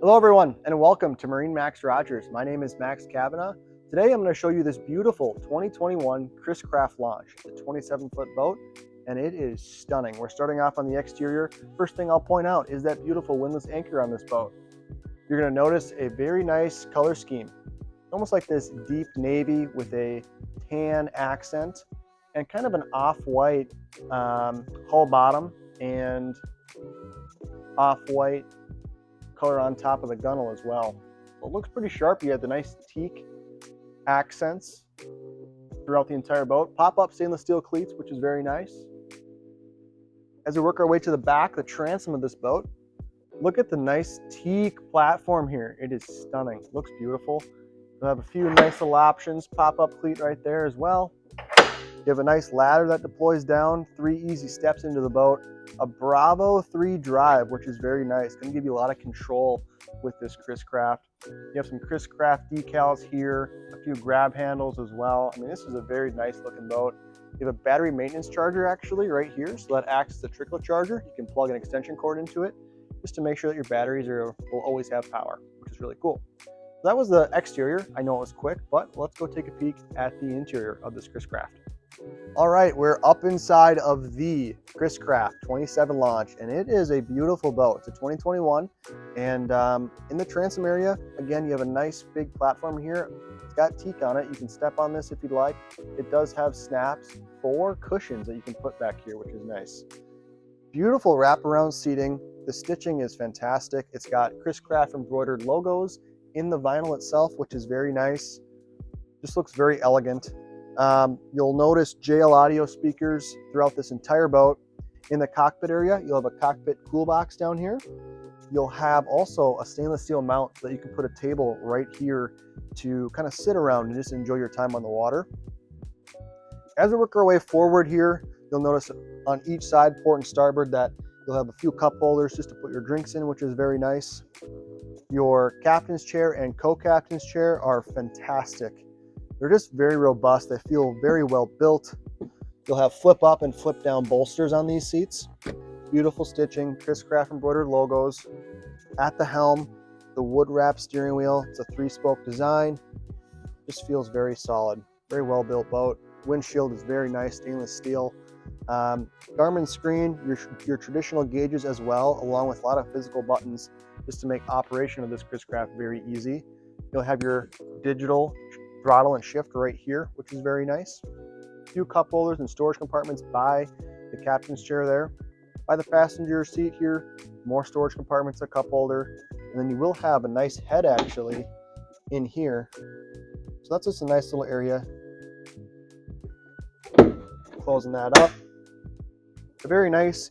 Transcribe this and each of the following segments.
Hello everyone and welcome to MarineMax Rogers. My name is Max Kavanaugh. Today I'm going to show you this beautiful 2021 Chris Craft launch. It's a 27-foot boat and it is stunning. We're starting off on the exterior. First thing I'll point out is that beautiful windlass anchor on this boat. You're going to notice a very nice color scheme. Almost like this deep navy with a tan accent and kind of an off-white hull bottom and off-white color on top of the gunnel as well. So it looks pretty sharp. You have the nice teak accents throughout the entire boat. Pop-up stainless steel cleats, which is very nice. As we work our way to the back, the transom of this boat, look at the nice teak platform here. It is stunning. Looks beautiful. You'll have a few nice little options. Pop-up cleat right there as well. You have a nice ladder that deploys down, 3 easy steps into the boat, a Bravo 3 drive, which is very nice. Going to give you a lot of control with this Chris Craft. You have some Chris Craft decals here, a few grab handles as well. I mean, this is a very nice looking boat. You have a battery maintenance charger actually right here, so that acts as a trickle charger. You can plug an extension cord into it just to make sure that your batteries will always have power, which is really cool. So that was the exterior. I know it was quick, but let's go take a peek at the interior of this Chris Craft. All right, we're up inside of the Chris Craft 27 launch, and it is a beautiful boat. It's a 2021, and in the transom area, again, you have a nice big platform here. It's got teak on it. You can step on this if you'd like. It does have snaps for cushions that you can put back here, which is nice. Beautiful wraparound seating. The stitching is fantastic. It's got Chris Craft embroidered logos in the vinyl itself, which is very nice. Just looks very elegant. You'll notice JL audio speakers throughout this entire boat. In the cockpit area, you'll have a cockpit cool box down here. You'll have also a stainless steel mount so that you can put a table right here to kind of sit around and just enjoy your time on the water. As we work our way forward here, you'll notice on each side, port and starboard, that you'll have a few cup holders just to put your drinks in, which is very nice. Your captain's chair and co-captain's chair are fantastic. They're just very robust. They feel very well built. You'll have flip up and flip down bolsters on these seats. Beautiful stitching, Chris Craft embroidered logos. At the helm, the wood wrap steering wheel. It's a 3-spoke design. Just feels very solid. Very well built boat. Windshield is very nice, stainless steel. Garmin screen, your traditional gauges as well, along with a lot of physical buttons just to make operation of this Chris Craft very easy. You'll have your digital throttle and shift right here, which is very nice. A few cup holders and storage compartments by the captain's chair there. By the passenger seat here, more storage compartments, a cup holder, and then you will have a nice head actually in here. So that's just a nice little area. Closing that up. A very nice,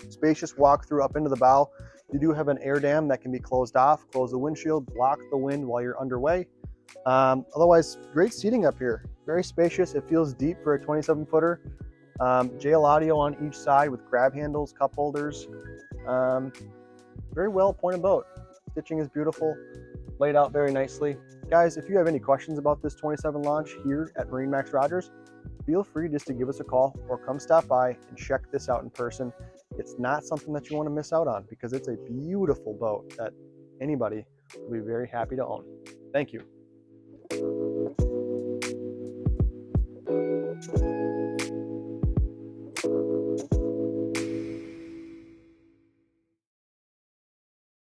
spacious walkthrough up into the bow. You do have an air dam that can be closed off, close the windshield, block the wind while you're underway. Otherwise, great seating up here. Very spacious. It feels deep for a 27-footer. JL audio on each side with grab handles, cup holders. Very well appointed boat. Stitching is beautiful, laid out very nicely. Guys, if you have any questions about this 27 launch here at MarineMax Rogers, feel free just to give us a call or come stop by and check this out in person. It's not something that you want to miss out on because it's a beautiful boat that anybody will be very happy to own. Thank you.